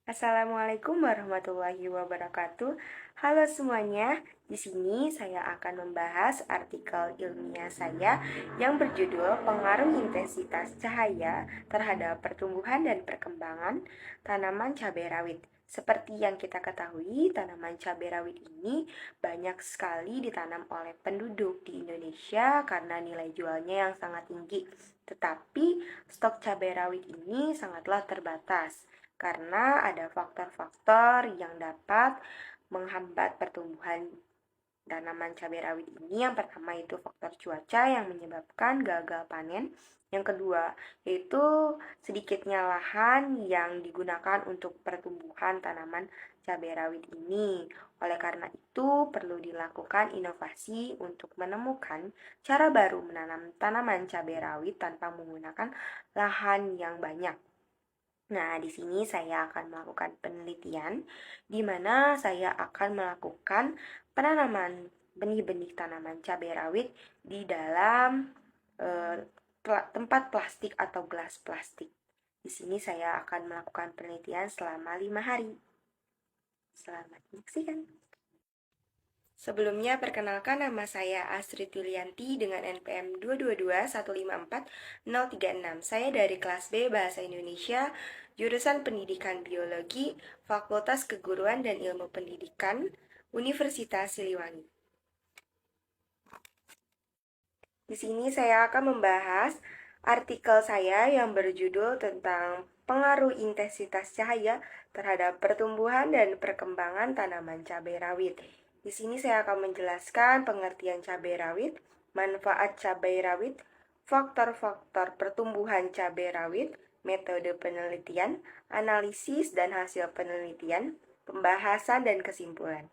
Assalamualaikum warahmatullahi wabarakatuh. Halo semuanya, di sini saya akan membahas artikel ilmiah saya yang berjudul Pengaruh Intensitas Cahaya terhadap Pertumbuhan dan Perkembangan Tanaman Cabai Rawit. Seperti yang kita ketahui, tanaman cabai rawit ini banyak sekali ditanam oleh penduduk di Indonesia karena nilai jualnya yang sangat tinggi. Tetapi stok cabai rawit ini sangatlah terbatas karena ada faktor-faktor yang dapat menghambat pertumbuhan tanaman cabai rawit ini. Yang pertama itu faktor cuaca yang menyebabkan gagal panen. Yang kedua yaitu sedikitnya lahan yang digunakan untuk pertumbuhan tanaman cabai rawit ini. Oleh karena itu perlu dilakukan inovasi untuk menemukan cara baru menanam tanaman cabai rawit tanpa menggunakan lahan yang banyak. Nah, di sini saya akan melakukan penelitian di mana saya akan melakukan penanaman benih-benih tanaman cabai rawit di dalam eh, tempat plastik atau gelas plastik. Di sini saya akan melakukan penelitian selama 5 hari. Selamat menyaksikan. Sebelumnya, perkenalkan nama saya Astrid Yulianti dengan NPM 222154036. Saya dari kelas B Bahasa Indonesia, jurusan Pendidikan Biologi, Fakultas Keguruan dan Ilmu Pendidikan, Universitas Siliwangi. Di sini saya akan membahas artikel saya yang berjudul tentang pengaruh intensitas cahaya terhadap pertumbuhan dan perkembangan tanaman cabai rawit. Di sini saya akan menjelaskan pengertian cabai rawit, manfaat cabai rawit, faktor-faktor pertumbuhan cabai rawit, metode penelitian, analisis dan hasil penelitian, pembahasan dan kesimpulan.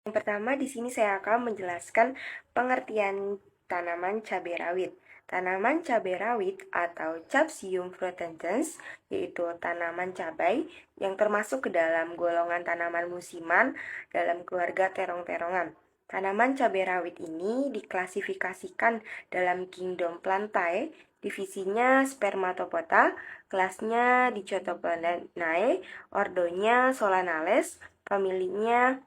Yang pertama, di sini saya akan menjelaskan pengertian tanaman cabai rawit. Tanaman cabai rawit atau Capsium frutescens yaitu tanaman cabai yang termasuk ke dalam golongan tanaman musiman dalam keluarga terong-terongan. Tanaman cabai rawit ini diklasifikasikan dalam kingdom Plantae, divisinya Spermatopota, kelasnya Dicotopenae, ordonya Solanales, familinya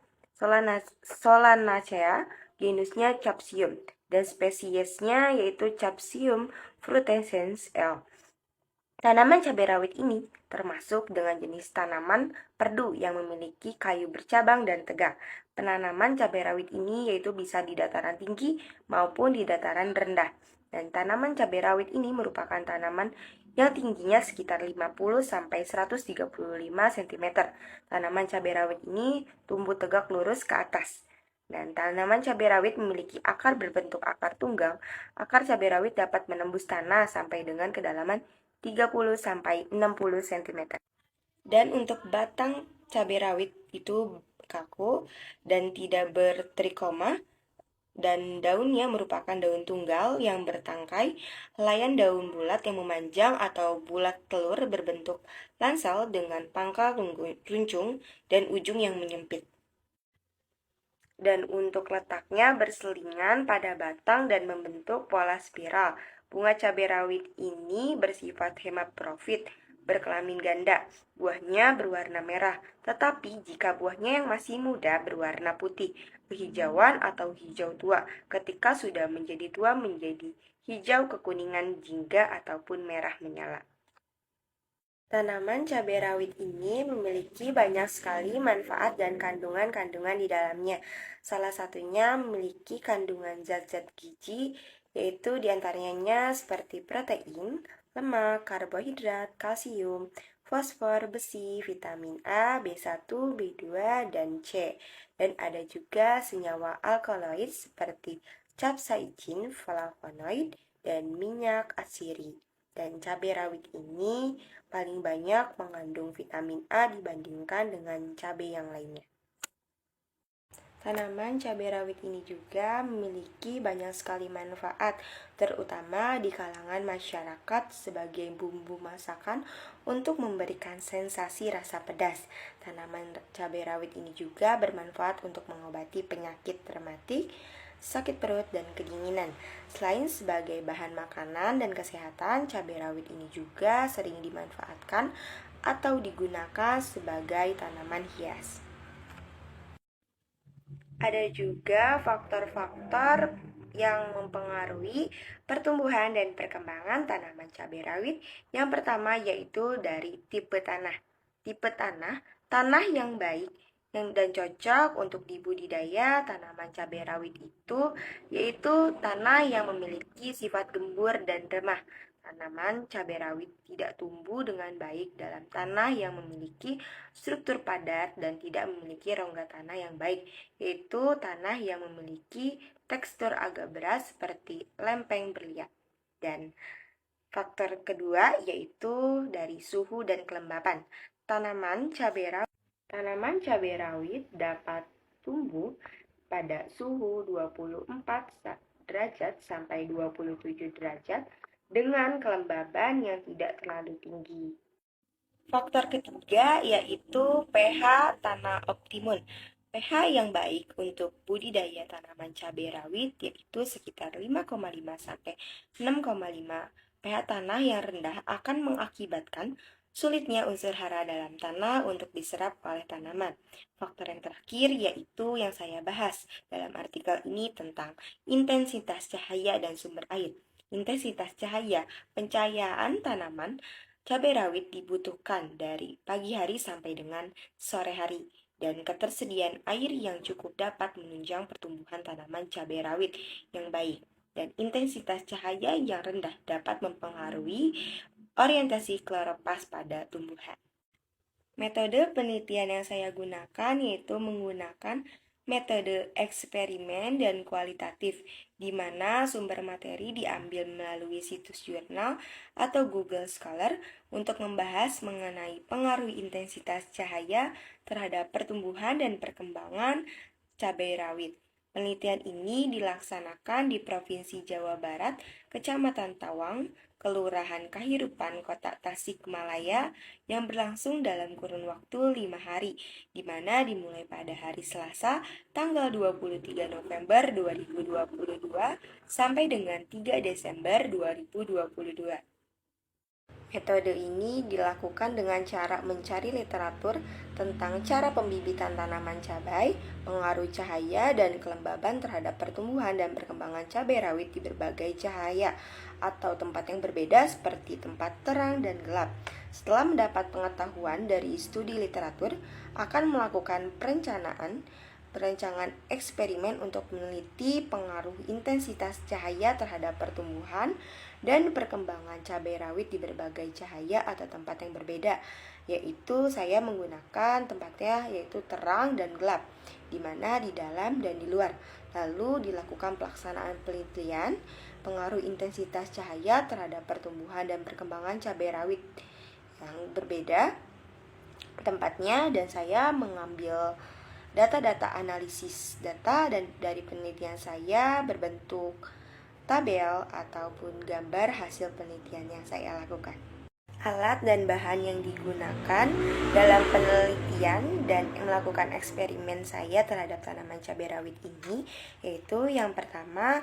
Solanacea, genusnya Capsium, dan spesiesnya yaitu Capsium frutescens L. Tanaman cabai rawit ini termasuk dengan jenis tanaman perdu yang memiliki kayu bercabang dan tegak. Penanaman cabai rawit ini yaitu bisa di dataran tinggi maupun di dataran rendah. Dan tanaman cabai rawit ini merupakan tanaman yang tingginya sekitar 50-135 cm. Tanaman cabai rawit ini tumbuh tegak lurus ke atas. Dan tanaman cabai rawit memiliki akar berbentuk akar tunggal. Akar cabai rawit dapat menembus tanah sampai dengan kedalaman 30-60 cm. Dan untuk batang cabai rawit itu kaku dan tidak bertrikoma, dan daunnya merupakan daun tunggal yang bertangkai, helaian daun bulat yang memanjang atau bulat telur berbentuk lancel dengan pangkal runcung dan ujung yang menyempit. Dan untuk letaknya berselingan pada batang dan membentuk pola spiral. Bunga cabai rawit ini bersifat hemaprofit, berkelamin ganda. Buahnya berwarna merah, tetapi jika buahnya yang masih muda berwarna putih, kehijauan atau hijau tua. Ketika sudah menjadi tua menjadi hijau kekuningan jingga ataupun merah menyala. Tanaman cabai rawit ini memiliki banyak sekali manfaat dan kandungan-kandungan di dalamnya. Salah satunya memiliki kandungan zat-zat gizi, yaitu diantaranya seperti protein, lemak, karbohidrat, kalsium, fosfor, besi, vitamin A, B1, B2, dan C. Dan ada juga senyawa alkaloid seperti capsaicin, flavonoid, dan minyak atsiri. Dan cabai rawit ini paling banyak mengandung vitamin A dibandingkan dengan cabai yang lainnya. Tanaman cabai rawit ini juga memiliki banyak sekali manfaat, terutama di kalangan masyarakat sebagai bumbu masakan untuk memberikan sensasi rasa pedas. Tanaman cabai rawit ini juga bermanfaat untuk mengobati penyakit rematik, sakit perut, dan kedinginan. Selain sebagai bahan makanan dan kesehatan, cabai rawit ini juga sering dimanfaatkan atau digunakan sebagai tanaman hias. Ada juga faktor-faktor yang mempengaruhi pertumbuhan dan perkembangan tanaman cabai rawit. Yang pertama yaitu dari tipe tanah. Tanah yang baik dan cocok untuk dibudidaya tanaman cabai rawit itu yaitu tanah yang memiliki sifat gembur dan remah. Tanaman cabai rawit tidak tumbuh dengan baik dalam tanah yang memiliki struktur padat dan tidak memiliki rongga tanah yang baik, yaitu tanah yang memiliki tekstur agak berat seperti lempeng berliat. Dan faktor kedua yaitu dari suhu dan kelembapan. Tanaman cabai rawit dapat tumbuh pada suhu 24 derajat sampai 27 derajat dengan kelembaban yang tidak terlalu tinggi. Faktor ketiga yaitu pH tanah optimum. pH yang baik untuk budidaya tanaman cabai rawit yaitu sekitar 5,5 sampai 6,5. pH tanah yang rendah akan mengakibatkan sulitnya unsur hara dalam tanah untuk diserap oleh tanaman. Faktor yang terakhir yaitu yang saya bahas dalam artikel ini tentang intensitas cahaya dan sumber air. Intensitas cahaya, pencahayaan tanaman cabai rawit dibutuhkan dari pagi hari sampai dengan sore hari, dan ketersediaan air yang cukup dapat menunjang pertumbuhan tanaman cabai rawit yang baik. Dan intensitas cahaya yang rendah dapat mempengaruhi orientasi kloroplast pada tumbuhan. Metode penelitian yang saya gunakan yaitu menggunakan metode eksperimen dan kualitatif, di mana sumber materi diambil melalui situs jurnal atau Google Scholar untuk membahas mengenai pengaruh intensitas cahaya terhadap pertumbuhan dan perkembangan cabai rawit. Penelitian ini dilaksanakan di Provinsi Jawa Barat, Kecamatan Tawang, Kelurahan Kahirupan, Kota Tasikmalaya, yang berlangsung dalam kurun waktu 5 hari, di mana dimulai pada hari Selasa, tanggal 23 November 2022, sampai dengan 3 Desember 2022. Metode ini dilakukan dengan cara mencari literatur tentang cara pembibitan tanaman cabai, pengaruh cahaya dan kelembaban terhadap pertumbuhan dan perkembangan cabai rawit di berbagai cahaya atau tempat yang berbeda seperti tempat terang dan gelap. Setelah mendapat pengetahuan dari studi literatur, akan melakukan perencanaan eksperimen untuk meneliti pengaruh intensitas cahaya terhadap pertumbuhan dan perkembangan cabai rawit di berbagai cahaya atau tempat yang berbeda, yaitu saya menggunakan tempatnya yaitu terang dan gelap, di mana di dalam dan di luar. Lalu dilakukan pelaksanaan penelitian pengaruh intensitas cahaya terhadap pertumbuhan dan perkembangan cabai rawit yang berbeda tempatnya, dan saya mengambil data-data analisis data dan dari penelitian saya berbentuk tabel ataupun gambar hasil penelitian yang saya lakukan. Alat dan bahan yang digunakan dalam penelitian dan melakukan eksperimen saya terhadap tanaman cabai rawit ini yaitu yang pertama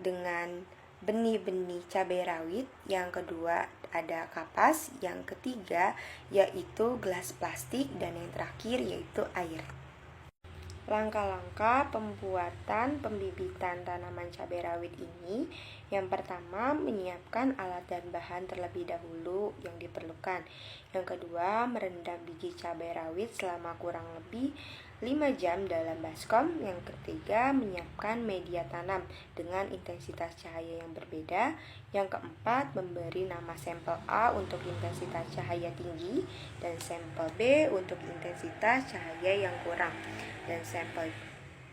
dengan benih-benih cabai rawit, yang kedua ada kapas, yang ketiga yaitu gelas plastik, dan yang terakhir yaitu air. Langkah-langkah pembuatan pembibitan tanaman cabai rawit ini, yang pertama menyiapkan alat dan bahan terlebih dahulu yang diperlukan. Yang kedua merendam biji cabai rawit selama kurang lebih 5 jam dalam baskom. Yang ketiga menyiapkan media tanam dengan intensitas cahaya yang berbeda. Yang keempat memberi nama sampel A untuk intensitas cahaya tinggi dan sampel B untuk intensitas cahaya yang kurang, dan sampel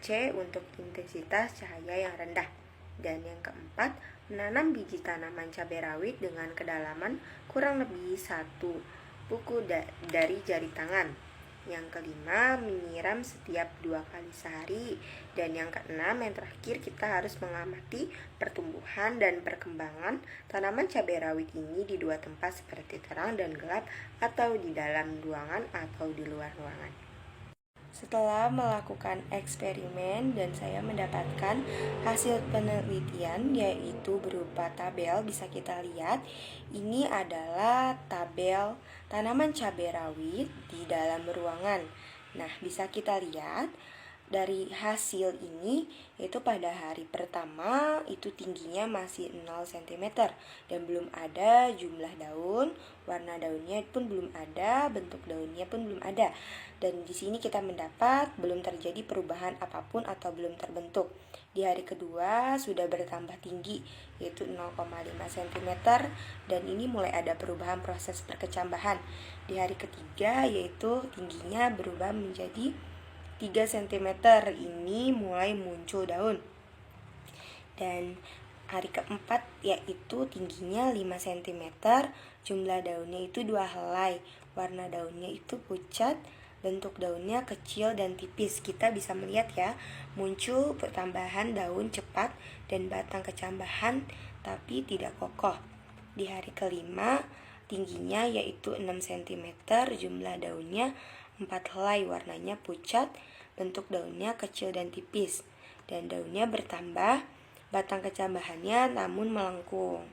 C untuk intensitas cahaya yang rendah. Dan yang keempat, menanam biji tanaman cabai rawit dengan kedalaman kurang lebih 1 kuku dari jari tangan. Yang kelima, menyiram setiap 2 kali sehari. Dan yang keenam, yang terakhir, kita harus mengamati pertumbuhan dan perkembangan tanaman cabai rawit ini di 2 tempat seperti terang dan gelap, atau di dalam ruangan atau di luar ruangan. Setelah melakukan eksperimen dan saya mendapatkan hasil penelitian yaitu berupa tabel, bisa kita lihat ini adalah tabel tanaman cabai rawit di dalam ruangan. Nah, bisa kita lihat dari hasil ini yaitu pada hari pertama itu tingginya masih 0 cm dan belum ada jumlah daun, warna daunnya pun belum ada, bentuk daunnya pun belum ada. Dan di sini kita mendapat belum terjadi perubahan apapun atau belum terbentuk. Di hari kedua sudah bertambah tinggi yaitu 0,5 cm dan ini mulai ada perubahan proses perkecambahan. Di hari ketiga yaitu tingginya berubah menjadi 3 cm, ini mulai muncul daun. Dan hari keempat yaitu tingginya 5 cm, jumlah daunnya itu 2 helai, warna daunnya itu pucat, bentuk daunnya kecil dan tipis. Kita bisa melihat ya, muncul pertambahan daun cepat dan batang kecambahan tapi tidak kokoh. Di hari kelima tingginya yaitu 6 cm, jumlah daunnya 4 helai, warnanya pucat, bentuk daunnya kecil dan tipis, dan daunnya bertambah, batang kecambahannya namun melengkung.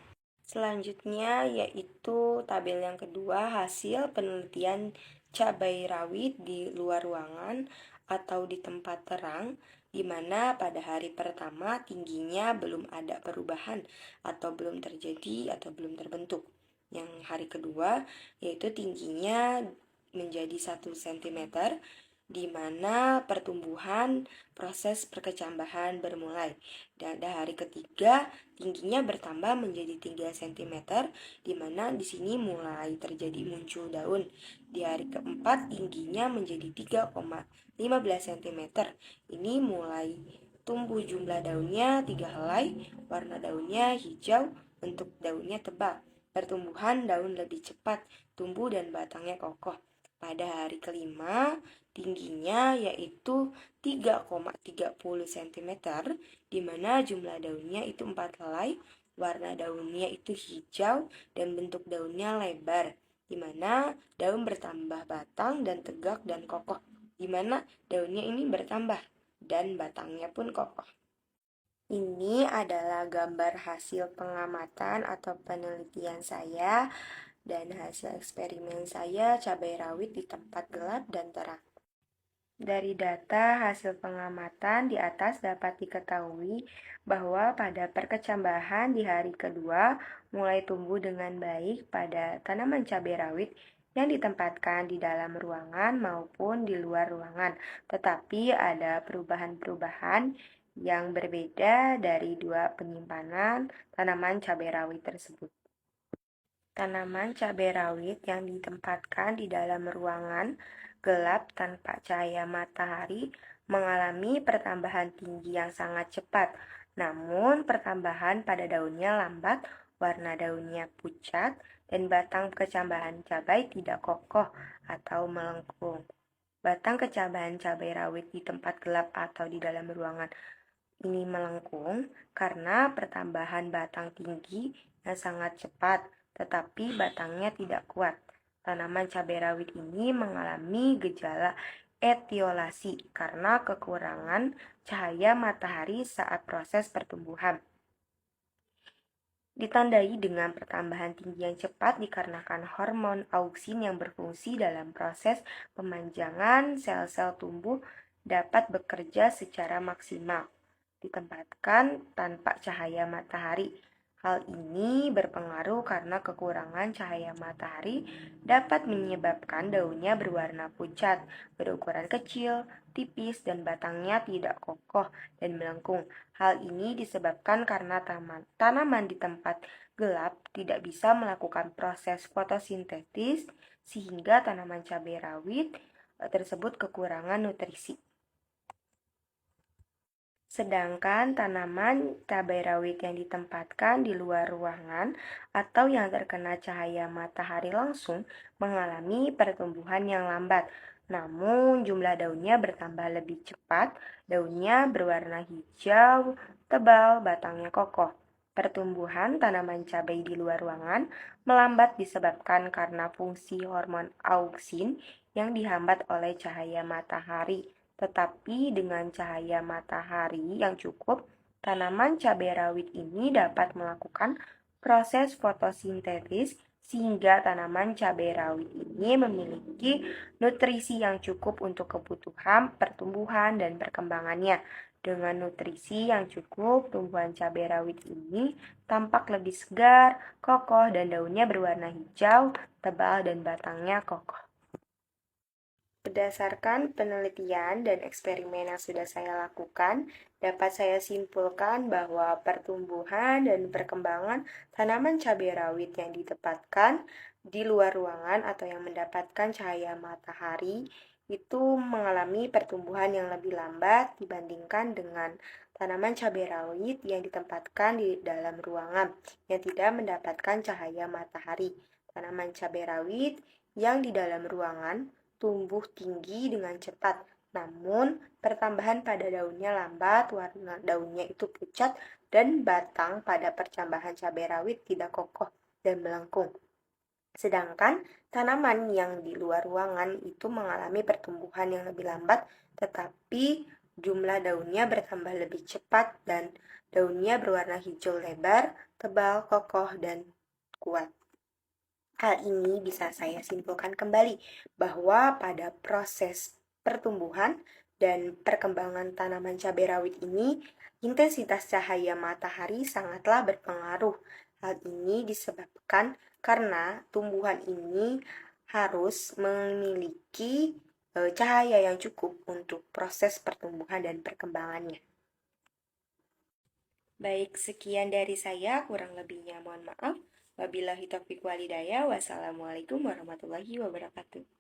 Selanjutnya yaitu tabel yang kedua, hasil penelitian cabai rawit di luar ruangan atau di tempat terang, di mana pada hari pertama tingginya belum ada perubahan atau belum terjadi atau belum terbentuk. Yang hari kedua yaitu tingginya menjadi 1 cm, di mana pertumbuhan proses perkecambahan bermulai. Dan hari ketiga tingginya bertambah menjadi 3 cm, di mana di sini mulai terjadi muncul daun. Di hari keempat tingginya menjadi 3,15 cm. Ini mulai tumbuh jumlah daunnya 3 helai, warna daunnya hijau, bentuk daunnya tebal. Pertumbuhan daun lebih cepat tumbuh dan batangnya kokoh. Pada hari kelima, tingginya yaitu 3,30 cm, di mana jumlah daunnya itu 4 helai, warna daunnya itu hijau dan bentuk daunnya lebar, di mana daun bertambah batang dan tegak dan kokoh, di mana daunnya ini bertambah dan batangnya pun kokoh. Ini adalah gambar hasil pengamatan atau penelitian saya dan hasil eksperimen saya cabai rawit di tempat gelap dan terang. Dari data hasil pengamatan di atas dapat diketahui bahwa pada perkecambahan di hari kedua mulai tumbuh dengan baik pada tanaman cabai rawit yang ditempatkan di dalam ruangan maupun di luar ruangan. Tetapi ada perubahan-perubahan yang berbeda dari 2 penyimpanan tanaman cabai rawit tersebut. Tanaman cabai rawit yang ditempatkan di dalam ruangan gelap tanpa cahaya matahari mengalami pertambahan tinggi yang sangat cepat. Namun, pertambahan pada daunnya lambat, warna daunnya pucat, dan batang kecambahan cabai tidak kokoh atau melengkung. Batang kecambahan cabai rawit di tempat gelap atau di dalam ruangan ini melengkung karena pertambahan batang tinggi yang sangat cepat, tetapi batangnya tidak kuat. Tanaman cabai rawit ini mengalami gejala etiolasi karena kekurangan cahaya matahari saat proses pertumbuhan. Ditandai dengan pertambahan tinggi yang cepat dikarenakan hormon auksin yang berfungsi dalam proses pemanjangan sel-sel tumbuh dapat bekerja secara maksimal. Ditempatkan tanpa cahaya matahari. Hal ini berpengaruh karena kekurangan cahaya matahari dapat menyebabkan daunnya berwarna pucat, berukuran kecil, tipis, dan batangnya tidak kokoh dan melengkung. Hal ini disebabkan karena tanaman di tempat gelap tidak bisa melakukan proses fotosintesis sehingga tanaman cabai rawit tersebut kekurangan nutrisi. Sedangkan tanaman cabai rawit yang ditempatkan di luar ruangan atau yang terkena cahaya matahari langsung mengalami pertumbuhan yang lambat. namun jumlah daunnya bertambah lebih cepat, daunnya berwarna hijau, tebal, batangnya kokoh. Pertumbuhan tanaman cabai di luar ruangan melambat disebabkan karena fungsi hormon auksin yang dihambat oleh cahaya matahari. Tetapi dengan cahaya matahari yang cukup, tanaman cabai rawit ini dapat melakukan proses fotosintesis sehingga tanaman cabai rawit ini memiliki nutrisi yang cukup untuk kebutuhan pertumbuhan dan perkembangannya. Dengan nutrisi yang cukup, tumbuhan cabai rawit ini tampak lebih segar, kokoh, dan daunnya berwarna hijau, tebal, dan batangnya kokoh. Berdasarkan penelitian dan eksperimen yang sudah saya lakukan, dapat saya simpulkan bahwa pertumbuhan dan perkembangan tanaman cabai rawit yang ditempatkan di luar ruangan atau yang mendapatkan cahaya matahari itu mengalami pertumbuhan yang lebih lambat dibandingkan dengan tanaman cabai rawit yang ditempatkan di dalam ruangan yang tidak mendapatkan cahaya matahari. Tanaman cabai rawit yang di dalam ruangan tumbuh tinggi dengan cepat, namun pertambahan pada daunnya lambat, warna daunnya itu pucat, dan batang pada percambahan cabai rawit tidak kokoh dan melengkung. Sedangkan tanaman yang di luar ruangan itu mengalami pertumbuhan yang lebih lambat, tetapi jumlah daunnya bertambah lebih cepat dan daunnya berwarna hijau lebar, tebal, kokoh, dan kuat. Hal ini bisa saya simpulkan kembali bahwa pada proses pertumbuhan dan perkembangan tanaman cabai rawit ini, intensitas cahaya matahari sangatlah berpengaruh. Hal ini disebabkan karena tumbuhan ini harus memiliki cahaya yang cukup untuk proses pertumbuhan dan perkembangannya. Baik, sekian dari saya, kurang lebihnya mohon maaf. Wabillahi taufiq walhidayah. Wassalamualaikum warahmatullahi wabarakatuh.